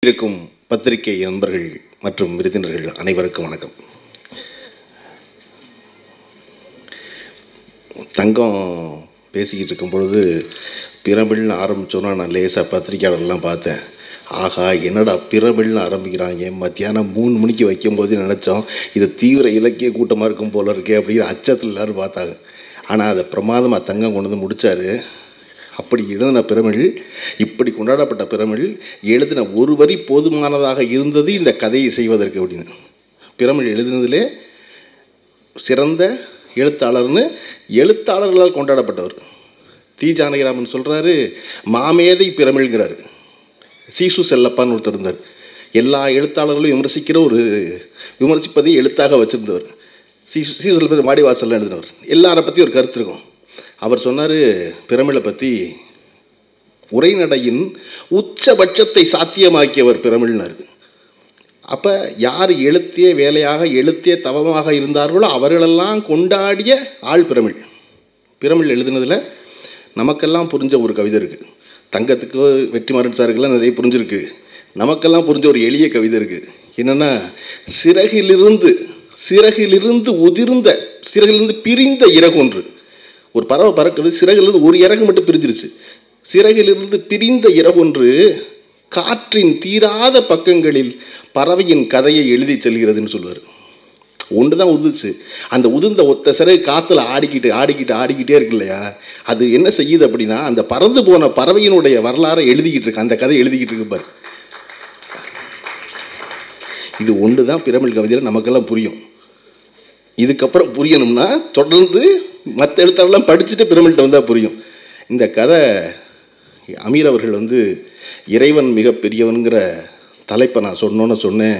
இருக்கும் பத்திரிகை நண்பர்கள் மற்றும் விருந்தினர்கள் அனைவருக்கும் வணக்கம். தங்கம் பேசிக்கிட்டு இருக்கும் பொழுது பிரமிழ்னு ஆரம்பித்தோன்னா நான் லேசாக பத்திரிக்கையாளர்லாம் பார்த்தேன். ஆகா, என்னடா பிரமிழ்னு ஆரம்பிக்கிறாங்க, மத்தியானம் 3 மணிக்கு வைக்கும்போது நினச்சோம் இது தீவிர இலக்கிய கூட்டமாக இருக்கும் போல இருக்கே அப்படிங்கிற அச்சத்தில் எல்லோரும் பார்த்தாங்க. ஆனால் அதை பிரமாதமாக தங்கம் கொண்டு வந்து முடித்தார். அப்படி எழுதின பிரமிழ், இப்படி கொண்டாடப்பட்ட பிரமிழ் எழுதின ஒரு வரி போதுமானதாக இருந்தது இந்த கதையை செய்வதற்கு அப்படின்னு. பிரமிழ் எழுதினதிலே சிறந்த எழுத்தாளர்னு எழுத்தாளர்களால் கொண்டாடப்பட்டவர். தி. ஜானகிராமன் சொல்கிறாரு, மாமேதை பிரமிழ்கிறார். சீசு செல்லப்பான்னு ஒருத்தர் இருந்தார். எல்லா எழுத்தாளர்களும் விமர்சிக்கிற ஒரு விமர்சிப்பதை எழுத்தாக வச்சுருந்தவர். சீசு செல்லப்பா வாடிவாசலில் எழுதினவர். எல்லாரை பற்றி ஒரு கருத்து இருக்கும். அவர் சொன்னார், பிரமிழை பற்றி உரைநடையின் உச்சபட்சத்தை சாத்தியமாக்கியவர் பிரமிழ்னார். அப்போ யார் எழுத்திய வேலையாக எழுத்திய தவமாக இருந்தார்களோ அவர்களெல்லாம் கொண்டாடிய ஆள் பிரமிழ். பிரமிழ் எழுதினதில் நமக்கெல்லாம் புரிஞ்ச ஒரு கவிதை இருக்குது. தங்கத்துக்கு வெற்றிமாறன் சாருக்கெல்லாம் நிறைய புரிஞ்சிருக்கு. நமக்கெல்லாம் புரிஞ்ச ஒரு எளிய கவிதை இருக்குது. என்னென்னா, சிறகிலிருந்து உதிர்ந்த சிறகிலிருந்து பிரிந்த இறகு ஒன்று. ஒரு பறவை பறக்குது, சிறகிலிருந்து ஒரு இறகு மட்டும் பிரிஞ்சிருச்சு. சிறகிலிருந்து பிரிந்த இறகொன்று காற்றின் தீராத பக்கங்களில் பறவையின் கதையை எழுதி செல்கிறதுன்னு சொல்லுவார். ஒன்று தான் உதிர்ச்சு. அந்த உதிர்ந்த ஒத்த சிறகு காற்றுல ஆடிக்கிட்டே இருக்கு இல்லையா, அது என்ன செய்யுது அப்படின்னா, அந்த பறந்து போன பறவையினுடைய வரலாறை எழுதிக்கிட்டு இருக்கு, அந்த கதை எழுதிக்கிட்டு இருக்கு பாரு. இது ஒன்று தான் பிரமிழ் கவிதையில் நமக்கெல்லாம் புரியும். இதுக்கப்புறம் புரியணும்னா தொடர்ந்து மற்ற எழுத்தாளர்லாம் படிச்சுட்டு பிரமிழ்கிட்ட வந்தால் புரியும். இந்த கதை அமீர் அவர்கள் இறைவன் மிக பெரியவனுங்கிற தலைப்பை நான் சொன்னேன்.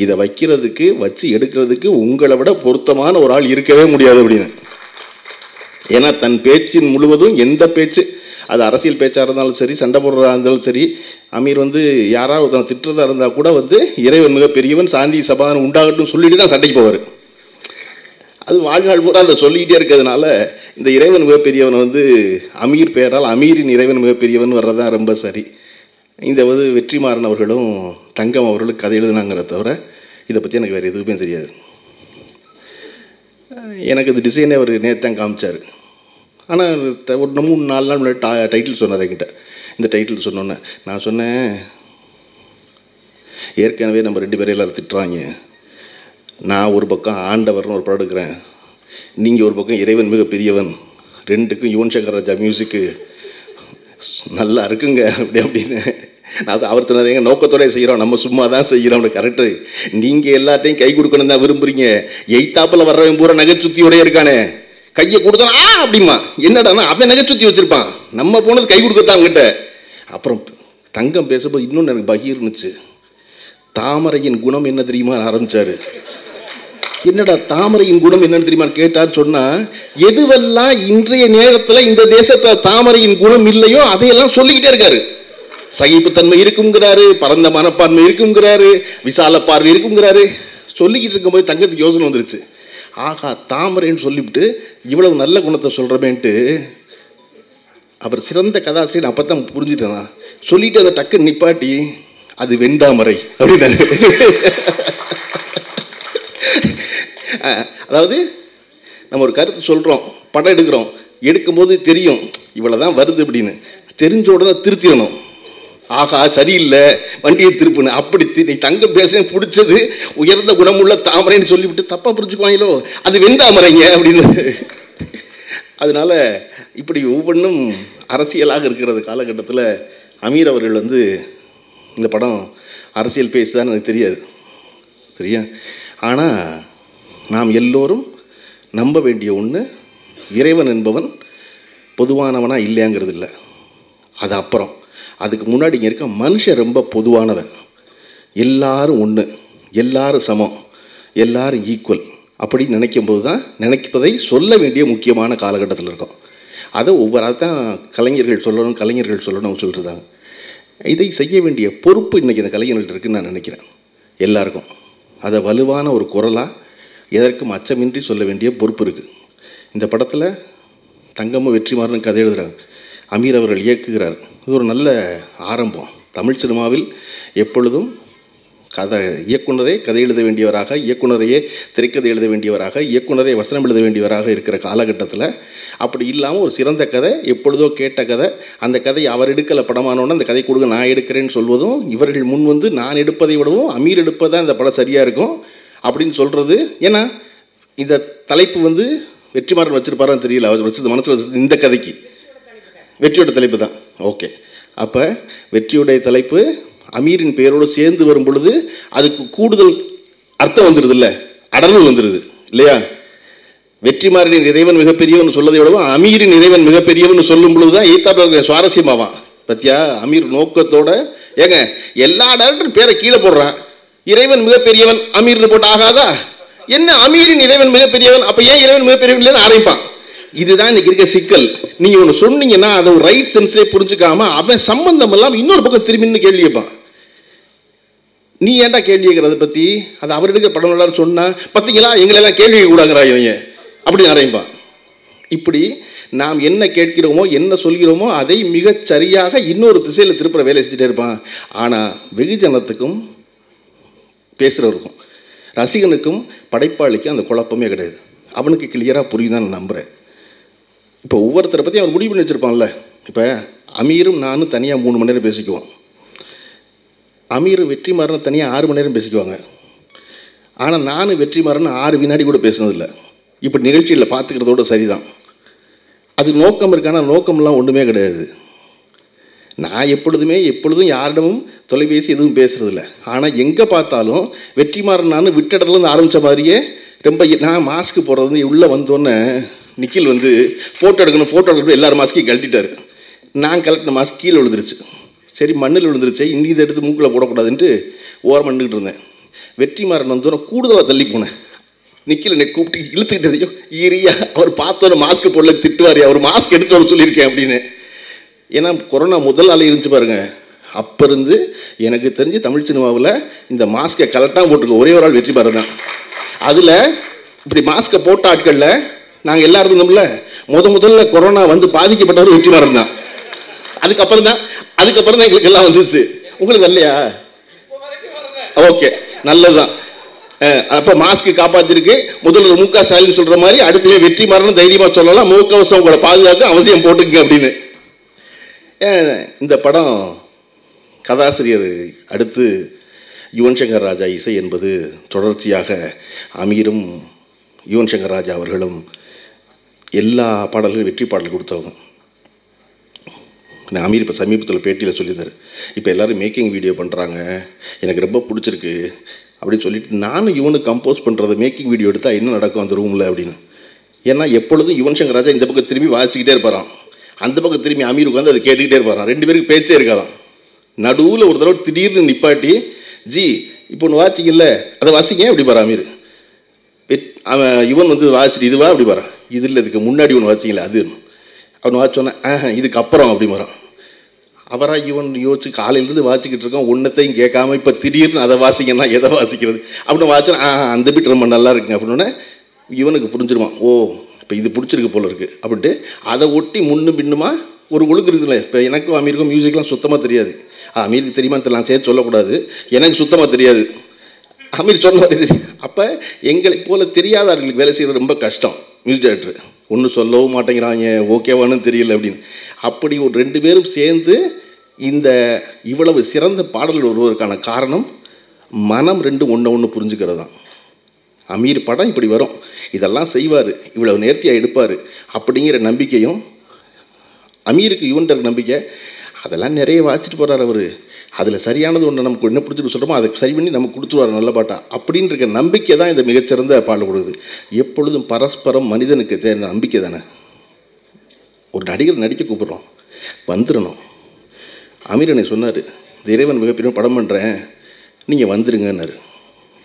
இதை வச்சு எடுக்கிறதுக்கு உங்களை விட பொருத்தமான ஒரு ஆள் இருக்கவே முடியாது அப்படின்னு. ஏன்னா தன் பேச்சின் முழுவதும் எந்த பேச்சு, அது அரசியல் பேச்சாக இருந்தாலும் சரி, சண்டை போடுறதா இருந்தாலும் சரி, அமீர் யாராவது ஒருத்தனை திட்டுறதா இருந்தால் கூட இறைவன் மிக பெரியவன், சாந்தி சமாதானம் உண்டாகட்டும் சொல்லிட்டு தான் சண்டைக்கு போவார். அது வாழ்நாள் பூரா அதை சொல்லிக்கிட்டே இருக்கிறதுனால இந்த இறைவன் மிகப்பெரியவன் அமீர் பெயரால் அமீரின் இறைவன் மிகப்பெரியவன் வர்றதான் ரொம்ப சரி. இந்த வெற்றிமாறன் அவர்களும் தங்கம் அவர்களும் கதை எழுதுனாங்கிற தவிர இதை பற்றி எனக்கு வேறு எதுவுமே தெரியாது. எனக்கு இந்த டிசைனே அவர் நேற்று காமிச்சார். ஆனால் ஒரு 3-4 நாள் முன்னாடி டைட்டில் சொன்னார் என்கிட்ட. இந்த டைட்டில் சொன்னோன்னே நான் சொன்னேன், ஏற்கனவே நம்ம 2 பேரும் எல்லோரும் திட்டுறாங்க. நான் ஒரு பக்கம் ஆண்டவர்னு ஒரு படம் எடுக்கிறேன், நீங்கள் ஒரு பக்கம் இறைவன் மிக பெரியவன். 2க்கும் யுவன் சங்கர் ராஜா மியூசிக்கு நல்லா இருக்குங்க அப்படின்னு அவர் சொன்னார். எங்கள் நோக்கத்தோடய செய்கிறோம், நம்ம சும்மா தான் செய்கிறோம். கரெக்டு, நீங்கள் எல்லாத்தையும் கை கொடுக்கணும் தான் விரும்புகிறீங்க. எய்த்தாப்பில் வர்றவன் பூரா நகைச்சுத்தியோடய இருக்கானே, கையை கொடுத்தா அப்படிமா என்னடானா அவன் நகைச்சுத்தி வச்சுருப்பான். நம்ம போனது கை கொடுக்கத்தான் கிட்ட. அப்புறம் தங்கம் பேசும்போது இன்னொன்று எனக்கு பகீர்னுச்சு. தாமரையின் குணம் என்ன தெரியுமா ஆரம்பித்தார். என்னடா தாமரையின் குணம் என்னன்னு தெரியுமா கேட்டார். சொன்னா, எதுவெல்லாம் இன்றைய நேரத்தில் இந்த தேசத்தில் தாமரையின் குணம் இல்லையோ அதையெல்லாம் சொல்லிக்கிட்டே இருக்காரு. சகிப்புத்தன்மை இருக்குங்கிறாரு, பரந்த மனப்பான்மை இருக்குங்கிறாரு, விசால பார்வை இருக்குங்கிறாரு. சொல்லிக்கிட்டு இருக்கும்போது தங்கத்துக்கு யோசனை வந்துருச்சு. ஆகா, தாமரைன்னு சொல்லிவிட்டு இவ்வளவு நல்ல குணத்தை சொல்கிறமேன்ட்டு அவர் சிறந்த கதாசிரியர் அப்போ தான் புரிஞ்சுட்டேன். சொல்லிட்டு அதை டக்கு நிப்பாட்டி, அது வெண்டாமரை அப்படின்னாரு. அதாவது நம்ம ஒரு கருத்து சொல்கிறோம், படம் எடுக்கும்போது தெரியும் இவ்வளோதான் வருது அப்படின்னு. தெரிஞ்ச உடனே திருத்திடணும். ஆகா சரியில்லை, வண்டியை திருப்புன்னு. அப்படி நீ தங்கம் பேச பிடிச்சது உயர்ந்த குணமுள்ள தாமரைன்னு சொல்லிவிட்டு தப்பாக புரிஞ்சுக்குவாங்களோ, அது வெந்தாமரைங்க அப்படின்னு. அதனால இப்படி ஒவ்வொன்றும் அரசியலாக இருக்கிறது காலகட்டத்தில் அமீர் அவர்கள் இந்த படம் அரசியல் பேசுதான்னு எனக்கு தெரியாது, சரியா? ஆனால் நாம் எல்லோரும் நம்ப வேண்டிய ஒன்று, இறைவன் என்பவன் பொதுவானவனாக இல்லையாங்கிறது இல்லை. அது அப்புறம், அதுக்கு முன்னாடி இங்கே இருக்க மனுஷன் ரொம்ப பொதுவானவன். எல்லாரும் ஒன்று, எல்லாரும் சமம், எல்லாரும் ஈக்குவல் அப்படி நினைக்கும்போது தான், நினைப்பதை சொல்ல வேண்டிய முக்கியமான காலகட்டத்தில் இருக்கோம். அதை அதான் கலைஞர்கள் சொல்லணும் சொல்லிட்டுருந்தாங்க. இதை செய்ய வேண்டிய பொறுப்பு இன்றைக்கி இந்த கலைஞர்கள் இருக்குதுன்னு நான் நினைக்கிறேன். எல்லாருக்கும் அதை வலுவான ஒரு குரலாக எதற்கும் அச்சமின்றி சொல்ல வேண்டிய பொறுப்பு இருக்குது. இந்த படத்தில் தங்கமும் வெற்றிமாறன் கதை எழுதுகிறாங்க. அமீர் அவர்கள் இயக்குகிறார். இது ஒரு நல்ல ஆரம்பம். தமிழ் சினிமாவில் எப்பொழுதும் இயக்குனரே கதை எழுத வேண்டியவராக, இயக்குனரையே திரைக்கதை எழுத வேண்டியவராக, இயக்குனரே வசனம் எழுத வேண்டியவராக இருக்கிற காலகட்டத்தில் அப்படி இல்லாமல் ஒரு சிறந்த கதை, எப்பொழுதோ கேட்ட கதை, அந்த கதை அவர் எடுக்கலை, படமானோன்னு அந்த கதை கொடுங்க நான் எடுக்கிறேன்னு சொல்வதும், இவர்கள் முன் வந்து நான் எடுப்பதை விடவும் அமீர் எடுப்பதான் இந்த படம் சரியாக இருக்கும் அப்படின்னு சொல்கிறது. ஏன்னா இந்த தலைப்பு வந்து வெற்றிமாறன் வச்சிருப்பாரான்னு தெரியல, அவர் வச்சது மனசில் வச்சது இந்த கதைக்கு வெற்றியோட தலைப்பு தான். ஓகே, அப்போ வெற்றியுடைய தலைப்பு அமீரின் பெயரோடு சேர்ந்து வரும் பொழுது அதுக்கு கூடுதல் அர்த்தம் வந்துடுது, இல்லை அடர்வு வந்துடுது இல்லையா? வெற்றிமாறனின் இறைவன் மிகப்பெரியவன் சொல்லதை விடவும் அமீரின் இறைவன் மிகப்பெரியவன் சொல்லும் பொழுதுதான் ஈத்தாப்ப சுவாரஸ்யமாவான். பத்தியா, அமீர் நோக்கத்தோட ஏங்க எல்லா டேரக்டரும் பேரை கீழே போடுறான், இறைவன் மிகப்பெரியவன் அமீர்னு போட்டு ஆகாதா? என்ன அமீரின் இறைவன் மிகப்பெரியவன், அப்ப ஏன் இறைவன் மிகப்பெரியவன் இல்லைன்னு ஆரம்பிப்பான். இதுதான் இன்னைக்கு இருக்க சிக்கல். நீங்க ஒன்று சொன்னீங்கன்னா அதை ஒரு ரைட் சென்ஸ்லேயே புரிஞ்சுக்காம அவன் சம்பந்தம் எல்லாம் இன்னொரு பக்கம் திரும்பின்னு கேள்வி கேட்பான். நீ ஏன்டா கேள்வி கேட்கறத பத்தி, அது அவர் எடுக்கிற படம் எல்லாரும் சொன்னா பார்த்தீங்களா எங்களெல்லாம் கேள்வி கூடாங்கிறா இவங்க அப்படி ஆரம்பிப்பான். இப்படி நாம் என்ன கேட்கிறோமோ என்ன சொல்கிறோமோ அதை மிகச் சரியாக இன்னொரு திசையில் திருப்புற வேலை செஞ்சுட்டே இருப்பான். ஆனால் வெகுஜனத்துக்கும் பேசுகிறவருக்கும் ரசிகனுக்கும் படைப்பாளிக்கும் அந்த குழப்பமே கிடையாது. அவனுக்கு கிளியராக புரியுதான் நான் நம்புகிறேன். இப்போ ஒவ்வொருத்தரை பற்றி அவர் முடிவு பண்ணி வச்சுருப்பான்ல. இப்போ அமீரும் நானும் தனியாக 3 மணி நேரம் பேசிக்குவோம், அமீர் வெற்றிமாறன் தனியாக 6 மணி நேரம் பேசிக்குவாங்க. ஆனால் நானும் வெற்றிமாறன் 6 வினாடி கூட பேசுனதில்லை. இப்போ நிகழ்ச்சியில் பார்த்துக்கிறதோட சரிதான். அது நோக்கம் இருக்கான நோக்கம்லாம் ஒன்றுமே கிடையாது. நான் எப்பொழுதும் யாரிடமும் தொலைபேசி எதுவும் பேசுறதில்ல. ஆனால் எங்கே பார்த்தாலும் வெற்றிமாறன் நான் விட்ட இடத்துலேருந்து ஆரம்பித்த மாதிரியே ரொம்ப நான் மாஸ்க் போடுறது உள்ளே வந்தோன்னே நிக்கில் வந்து ஃபோட்டோ எடுக்கணும் எல்லாரும் மாஸ்கையும் கழட்டிட்டாரு. நான் கலெக்டின மாஸ்க் கீழே விழுந்துருச்சு. சரி மண்ணில் விழுந்துருச்சு, இன்னி இதை எடுத்து மூக்கில் போடக்கூடாதுன்ட்டு ஓரம் பண்ணிக்கிட்டு இருந்தேன். வெற்றிமாறன் வந்தோன்னே கூடுதலாக தள்ளி போனேன். நிக்கில் என்னை கூப்பிட்டு இழுத்துக்கிட்டதையோ ஈரியா அவர் பார்த்தோன்னே மாஸ்க் போடல திட்டுவார், அவர் மாஸ்க் எடுத்து வர சொல்லியிருக்கேன் அப்படின்னு. ஏன்னா கொரோனா முதல் அலை இருந்துச்சு பாருங்க, அப்போ இருந்து எனக்கு தெரிஞ்சு தமிழ் சினிமாவில் இந்த மாஸ்கை கரெக்டாக போட்டுருக்க ஒரே ஒரு ஆள் வெற்றிமாறன் தான். அதில் இப்படி மாஸ்கை போட்ட ஆட்களில் நாங்கள் எல்லாரும் இருந்தோம்ல, முதல்ல கொரோனா வந்து பாதிக்கப்பட்டவர் வெற்றிமாறன் தான். அதுக்கப்புறம் தான் எங்களுக்கு எல்லாம் வந்துச்சு. உங்களுக்கு வரலையா? ஓகே, நல்லதுதான். அப்போ மாஸ்க் காப்பாற்றிருக்கு. முதல்வர் மு.க. ஸ்டாலின் சொல்கிற மாதிரி அடுத்து வெற்றிமாறன் தைரியமாக சொல்லலாம், முகக்கவசம் உங்களை பாதுகாக்க அவசியம் போட்டுங்க அப்படின்னு. இந்த படம் கதாசிரியர் அடுத்து யுவன் சங்கர் ராஜா இசை என்பது தொடர்ச்சியாக அமீரும் யுவன் சங்கர் ராஜா அவர்களும் எல்லா பாடல்களும் வெற்றி பாடல் கொடுத்தவங்க. அமீர் இப்போ சமீபத்தில் பேட்டியில் சொல்லியிருந்தார், இப்போ எல்லோரும் மேக்கிங் வீடியோ பண்ணுறாங்க, எனக்கு ரொம்ப பிடிச்சிருக்கு அப்படின்னு சொல்லிட்டு, நானும் இவனுக்கு கம்போஸ் பண்ணுறது மேக்கிங் வீடியோ எடுத்தால் என்ன நடக்கும் அந்த ரூமில் அப்படின்னு. ஏன்னா எப்பொழுதும் யுவன் சங்கர் ராஜா இந்த பக்கம் திரும்பி வாசிக்கிட்டே இருப்பாரான், அந்த பக்கம் திரும்பி அமீர் உட்காந்து அதை கேட்டுக்கிட்டே இருப்பாரான். 2 பேருக்கு பேச்சே இருக்காதான். நடுவில் ஒரு தடவை திடீர்னு நிப்பாட்டி, ஜி இப்போ ஒன்று வாசிக்கல அதை வாசிங்க அப்படி பாரு அமீர். அவன் இவன் வந்து வாசிட்டு இதுவா அப்படி பாரு, இது இல்லை இதுக்கு முன்னாடி ஒன்று வாசிங்களே அது அவன் வாசிச்சோன்னே இதுக்கு அப்புறம் அப்படி வரான். அவராக இவன் யோசிச்சு காலையிலேருந்து வாசிக்கிட்டு இருக்கோம், ஒன்றத்தையும் கேட்காம இப்போ திடீர்னு அதை வாசிங்கன்னா எதை வாசிக்கிறது அப்படின்னு வாசிச்சோன்னா அந்த பீட் ரொம்ப நல்லா இருக்குங்க அப்படின்னோடனே இவனுக்கு புரிஞ்சிருவான், ஓ இப்போ இது பிடிச்சிருக்கு போல இருக்குது அப்படின்ட்டு. அதை ஒட்டி முன்னும் பின்னுமா ஒரு ஒழுங்கு இருக்குல்ல. இப்போ எனக்கும் அமீருக்கும் மியூசிக்லாம் சுத்தமாக தெரியாது. அமீருக்கு தெரியுமான்னு தெரியலாம், சேர்த்து சொல்லக்கூடாது, எனக்கு சுத்தமாக தெரியாது, அமீர் சொன்ன மாதிரி தெரியும். அப்போ எங்களை போல தெரியாதவர்களுக்கு வேலை செய்கிறது ரொம்ப கஷ்டம். மியூசிக் டைரக்டர் ஒன்றும் சொல்லவும் மாட்டேங்கிறாங்க, ஓகேவானு தெரியல அப்படின்னு. அப்படி ஒரு 2 பேரும் சேர்ந்து இந்த இவ்வளவு சிறந்த பாடல்கள் வருவதற்கான காரணம் மனம் 2 ஒன்று புரிஞ்சுக்கிறது தான். அமீர் படம் இப்படி வரும், இதெல்லாம் செய்வார், இவ்வளவு நேர்த்தியாக எடுப்பார் அப்படிங்கிற நம்பிக்கையும் அமீருக்கு யுவன்கிற நம்பிக்கை. அதெல்லாம் நிறைய வாசிச்சுட்டு போகிறார் அவர். அதில் சரியானது ஒன்று நமக்கு என்ன பிடிச்சிட்டு சொல்கிறோமோ அதை சரி பண்ணி நமக்கு கொடுத்துருவார் நல்ல பாட்டா அப்படின்னு இருக்க நம்பிக்கை தான் இந்த மிகச்சிறந்த பாடல் கொடுக்குது. எப்பொழுதும் பரஸ்பரம் மனிதனுக்கு தேர்ந்த நம்பிக்கை தானே. ஒரு நடிகர் நடிக்க கூப்பிட்றோம், வந்துடணும். அமீரனை சொன்னார், இந்த இறைவன் மிகப்பெரிய படம் பண்ணுறேன் நீங்கள் வந்துருங்கன்னாரு.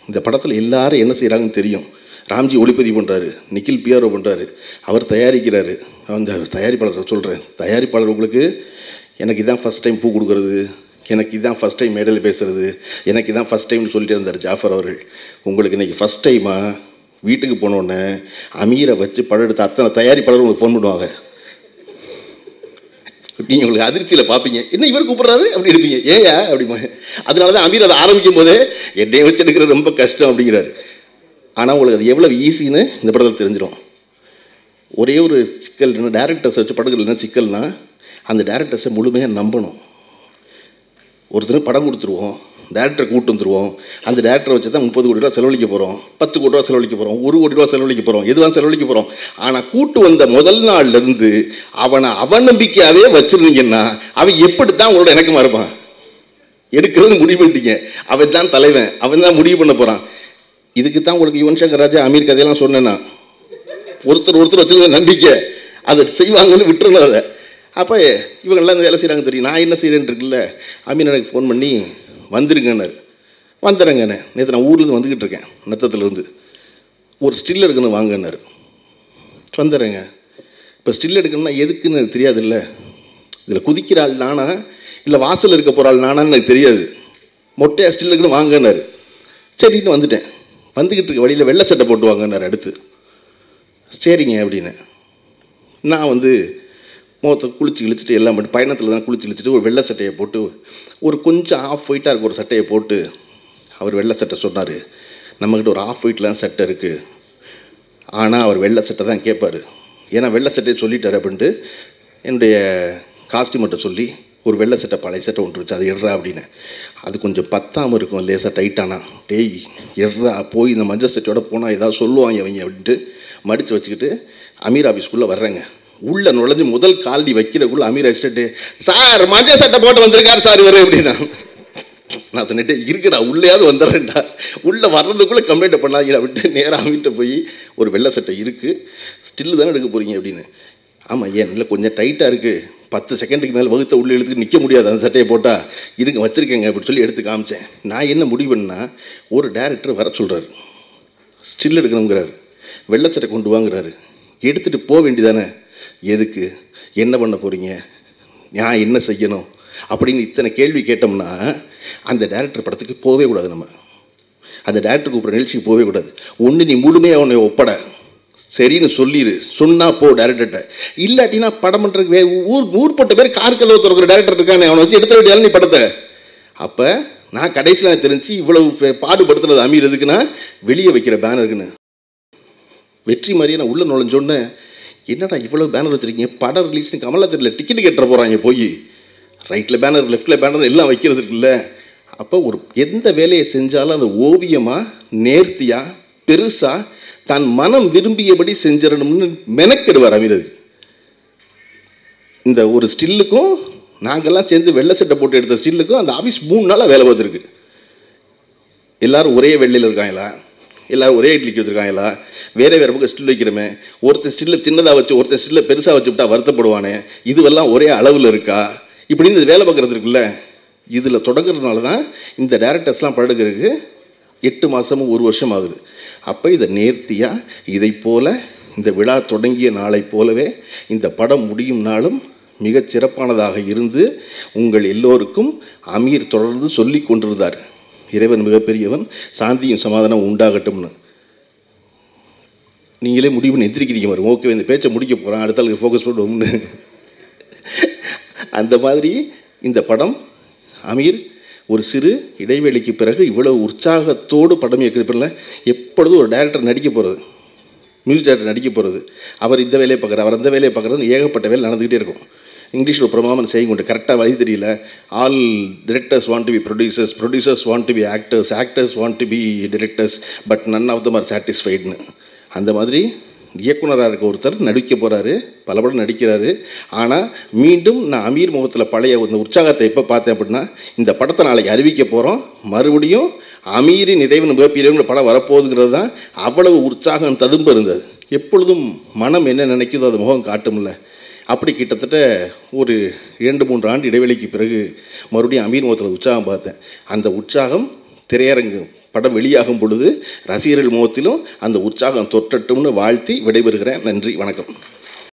இந்த படத்தில் எல்லாரும் என்ன செய்கிறாங்கன்னு தெரியும். ராம்ஜி ஒளிப்பதிவு பண்ணுறாரு, நிக்கில் பிஆர்ஓ பண்ணுறாரு, அவர் தயாரிக்கிறாரு. அந்த தயாரிப்பாளர் சொல்கிறேன், தயாரிப்பாளர் உங்களுக்கு எனக்கு இதான் ஃபஸ்ட் டைம் பூ கொடுக்குறது, எனக்கு இதான் ஃபஸ்ட் டைம் மேடையில் பேசுகிறது, எனக்கு இதான் ஃபஸ்ட் டைம்னு சொல்லிட்டு இருந்தார் ஜாஃபர் அவர்கள். உங்களுக்கு இன்றைக்கி ஃபஸ்ட் டைமாக வீட்டுக்கு போனோடனே அமீரை வச்சு படம் எடுத்த அத்தனை தயாரிப்பாளர் உங்களுக்கு ஃபோன் பண்ணுவாங்க. நீங்கள் உங்களுக்கு அதிர்ச்சியில் பார்ப்பீங்க, என்ன இவர் கூப்பிட்றாரு அப்படி இருப்பீங்க, ஏயா அப்படிமா. அதனால தான் அமீர் அதை ஆரம்பிக்கும் போதே என்னைய வச்சு எடுக்கிறது ரொம்ப கஷ்டம் அப்படிங்கிறாரு. ஆனால் உங்களுக்கு அது எவ்வளோ ஈஸின்னு இந்த படத்தில் தெரிஞ்சிடும். ஒரே ஒரு சிக்கல் என்ன, டேரக்டர்ஸ் வச்சு படங்கள் என்ன சிக்கல்னா, அந்த டேரக்டர்ஸை முழுமையாக நம்பணும். ஒருத்தர் படம் கொடுத்துருவோம், டேரக்டரை கூட்டு வந்துடுவோம், அந்த டேரக்டரை வச்சு தான் 30 கோடி ரூபா செலவழிக்க போகிறோம், 10 கோடி ரூபா செலவழிக்க போகிறோம், 1 கோடி ரூபா செலவழிக்க போகிறோம், எதுவாக செலவழிக்க போகிறோம். ஆனால் கூட்டு வந்த முதல் நாள்லேருந்து அவனை அவநம்பிக்கையாகவே வச்சுருந்தீங்கன்னா அவன் எப்படித்தான் உங்களோட இணக்கமாக இருப்பான்? எடுக்கிறது முடிவு பண்ணிட்டீங்க, அவன் தான் தலைவன், அவன் தான் முடிவு பண்ண போகிறான். இதுக்கு தான் உங்களுக்கு யுவன் சங்கர் ராஜா அமீர் கதையெல்லாம் சொன்னேன்னா, ஒருத்தர் வச்சுருந்த நம்பிக்கை அதை செய்வாங்கன்னு விட்டுருணும். அதை அப்போ இவங்கெல்லாம் இந்த வேலை செய்கிறாங்க தெரியும். நான் என்ன செய்கிறேன்னு இருக்குல்ல, அமீர் எனக்கு ஃபோன் பண்ணி வந்துருங்கன்னாரு. வந்துடுறேங்கண்ணே, நேற்று நான் ஊர்லேருந்து வந்துக்கிட்டு இருக்கேன், நத்தத்துலேருந்து, ஒரு ஸ்டில் எடுக்கணும் வாங்கன்னாரு. வந்துடுறேங்க. இப்போ ஸ்டில் எடுக்கணும்னா எதுக்குன்னு எனக்கு தெரியாது. இல்லை இதில் குதிக்கிற ஆள் நானா இல்லை வாசல் இருக்க போகிற ஆள் நானான்னு எனக்கு தெரியாது. மொட்டையாக ஸ்டில் எடுக்கணும் வாங்கன்னாரு. சரின்னு வந்துட்டேன். வந்துக்கிட்டு இருக்க வழியில் வெள்ளை சட்டை போட்டு வாங்கன்னாரு. அடுத்து சரிங்க அப்படின்னு நான் முகத்தை குளிச்சு இழிச்சிட்டு எல்லாம் பண்ணி பயணத்தில் தான் குளிச்சு இழிச்சிட்டு ஒரு வெள்ளை சட்டையை போட்டு, ஒரு கொஞ்சம் ஆஃப் ஒயிட்டாக இருக்க ஒரு சட்டையை போட்டு, அவர் வெள்ளை சட்டை சொன்னார். நம்மக்கிட்ட ஒரு ஆஃப் ஒயிட்லாம் சட்டை இருக்குது, ஆனால் அவர் வெள்ளை சட்டை தான் கேட்பார். ஏன்னா வெள்ளை சட்டையை சொல்லிட்டார் அப்படின்ட்டு என்னுடைய காஸ்டியூமர்கிட்ட சொல்லி ஒரு வெள்ளை சட்டை பழைய சட்டை ஒன்று இருந்துச்சு, அது எடுறா அப்படின்னு. அது கொஞ்சம் பத்தாமல் இருக்கும், லேசாக டைட்டானா. டேய் எடுறா, போய் இந்த மஞ்சள் சட்டையோட போனால் ஏதாவது சொல்லுவாங்க அவங்க அப்படின்ட்டு மடித்து வச்சுக்கிட்டு அமீர் ஆஃபீஸ்க்குள்ளே வர்றேங்க. உள்ளே நுழைஞ்சு முதல் காலடி வைக்கிறக்குள்ள அமீர் அடிச்சுட்டு, சார் மஞ்சள் சட்டை போட்டு வந்திருக்காரு சார் இவர் அப்படின்னா. நான் சொன்னிட்டு இருக்குடா உள்ளேயாவது வந்துடுறேன்டா, உள்ளே வர்றதுக்குள்ளே கம்ப்ளைண்ட் பண்ணாங்க விட்டு நேராக அமீர்கிட்ட போய் ஒரு வெள்ளை சட்டை இருக்குது, ஸ்டில்லு தானே எடுக்க போகிறீங்க அப்படின்னு. ஆமாம் ஏன் இல்லை கொஞ்சம் டைட்டாக இருக்குது, 10 செகண்டுக்கு மேலே வகுத்த உள்ளே எடுத்துட்டு நிற்க முடியாது அந்த சட்டையை போட்டால், இருங்க வச்சுருக்கேங்க அப்படின்னு சொல்லி எடுத்து காமிச்சேன். நான் என்ன முடிவு பண்ணா, ஒரு டேரக்டர் வர சொல்கிறாரு, ஸ்டில் எடுக்கணுங்கிறாரு, வெள்ளை சட்டை கொண்டு வாங்குறாரு, எடுத்துகிட்டு போக வேண்டியதானே. எதுக்கு, என்ன பண்ண போகிறீங்க, நான் என்ன செய்யணும் அப்படின்னு இத்தனை கேள்வி கேட்டோம்னா அந்த டேரக்டர் படத்துக்கு போகவே கூடாது. நம்ம அந்த டேரக்டர் கூப்பிட்ற நிகழ்ச்சிக்கு போகவே கூடாது. ஒன்று நீ முழுமையாக அவனை ஒப்பட சரின்னு சொல்லிடு, சொன்னால் போ டேரக்டர்கிட்ட. இல்லாட்டினா படம் பண்ணுறதுக்கு ஊர்பட்ட பேர் கார் கதவை திறக்கிற டேரக்டர் இருக்கானே, அவனை வச்சு எடுத்த வேண்டியதாலும் நீ படத்தை. அப்போ நான் கடைசியில் தெரிஞ்சு இவ்வளவு பாடுபடுத்துறது அமீர் எதுக்குன்னா வெளியே வைக்கிற பேனருக்குன்னு. வெற்றி மாதிரியே நான் உள்ளே நுழைஞ்சோன்னே, என்னடா இவ்வளோ பேனர் வச்சுருக்கீங்க, படம் ரிலீஸ்னு கமலாத்திரியில் டிக்கெட்டு கட்டுற போகிறாங்க, போய் ரைட்டில் பேனர் லெஃப்டில் பேனர் எல்லாம் வைக்கிறது இருக்குல்ல. அப்போ ஒரு எந்த வேலையை செஞ்சாலும் அந்த ஓவியமாக நேர்த்தியாக பெருசாக தான் மனம் விரும்பியபடி செஞ்சிடணும்னு மெனக்கெடுவார் அமீர். இந்த ஒரு ஸ்டில்லுக்கும் நாங்கள்லாம் சேர்ந்து வெள்ளை சட்டை போட்டு எடுத்த ஸ்டில்லுக்கும் அந்த ஆஃபீஸ் 3 நாளாக வேலை பார்த்துருக்கு. எல்லோரும் ஒரே வெள்ளையில் இருக்காங்களா, எல்லோரும் ஒரே இட்லிக்கு வச்சுருக்காங்களா, வேறு பக்கம் ஸ்டில் வைக்கிறோமே, ஒருத்தர் ஸ்டில்லை சின்னதாக வச்சு ஒருத்தர் ஸ்டில்லை பெருசாக வச்சு விட்டா வருத்தப்படுவானே, இதுவெல்லாம் ஒரே அளவில் இருக்கா இப்படின்னு இந்த வேலை பார்க்குறது இருக்குல்ல. இதில் தொடங்குறதுனால தான் இந்த டேரக்டர்ஸ்லாம் படம் எடுக்கிறதுக்கு 8 மாதமும் 1 வருஷம் ஆகுது. அப்போ இதை நேர்த்தியாக இதை போல் இந்த விழா தொடங்கிய நாளை போலவே இந்த படம் முடியும் நாளும் மிகச் சிறப்பானதாக இருந்து உங்கள் எல்லோருக்கும் அமீர் தொடர்ந்து சொல்லி கொண்டிருந்தார், இறைவன் மிகப்பெரியவன், சாந்தியும் சமாதானம் உண்டாகட்டும்னு. நீங்களே முடிவு பண்ணி எந்திரிக்கிறீங்க பாருங்க, ஓகே இந்த பேச்சை முடிக்க போகிறேன், அடுத்த ஆளுக்கு ஃபோக்கஸ் பண்ணுவோம்னு. அந்த மாதிரி இந்த படம் அமீர் ஒரு சிறு இடைவெளிக்கு பிறகு இவ்வளவு உற்சாகத்தோடு படம் இயக்கிறப்பில்ல. எப்பொழுதும் ஒரு டைரக்டர் நடிக்க போகிறது, மியூசிக் டைரக்டர் நடிக்க போகிறது, அவர் இந்த வேலையை பார்க்குறாரு, அவர் அந்த வேலையை பார்க்குறது, ஏகப்பட்ட வேலை நடந்துக்கிட்டே இருக்கும். இங்கிலீஷில் பிரமாமன் செய்யும் கொண்டு கரெக்டாக வழி தெரியல. All directors want to be producers, producers want to be actors, actors want to be directors, but none of them are சாட்டிஸ்ஃபைடுன்னு. அந்த மாதிரி இயக்குனராக இருக்க ஒருத்தர் நடிக்க போகிறாரு, பல படம் நடிக்கிறாரு. ஆனால் மீண்டும் நான் அமீர் முகத்தில் பழைய இந்த உற்சாகத்தை எப்போ பார்த்தேன் அப்படின்னா, இந்த படத்தை நாளைக்கு அறிவிக்க போகிறோம், மறுபடியும் அமீரின் இறைவன் மிகப்பெரியவங்க படம் வரப்போகுதுங்கிறது தான் அவ்வளவு உற்சாகம் ததும்ப இருந்தது. எப்பொழுதும் மனம் என்ன நினைக்குதோ அது முகம் காட்டும்ல. அப்படி கிட்டத்தட்ட ஒரு 2-3 ஆண்டு இடைவெளிக்கு பிறகு மறுபடியும் அமீர் முகத்தில் உற்சாகம் பார்த்தேன். அந்த உற்சாகம் திரையரங்கு படம் வெளியாகும் பொழுது ரசிகர்கள் முகத்திலும் அந்த உற்சாகம் தொற்றட்டும்னு வாழ்த்தி விடைபெறுகிறேன். நன்றி, வணக்கம்.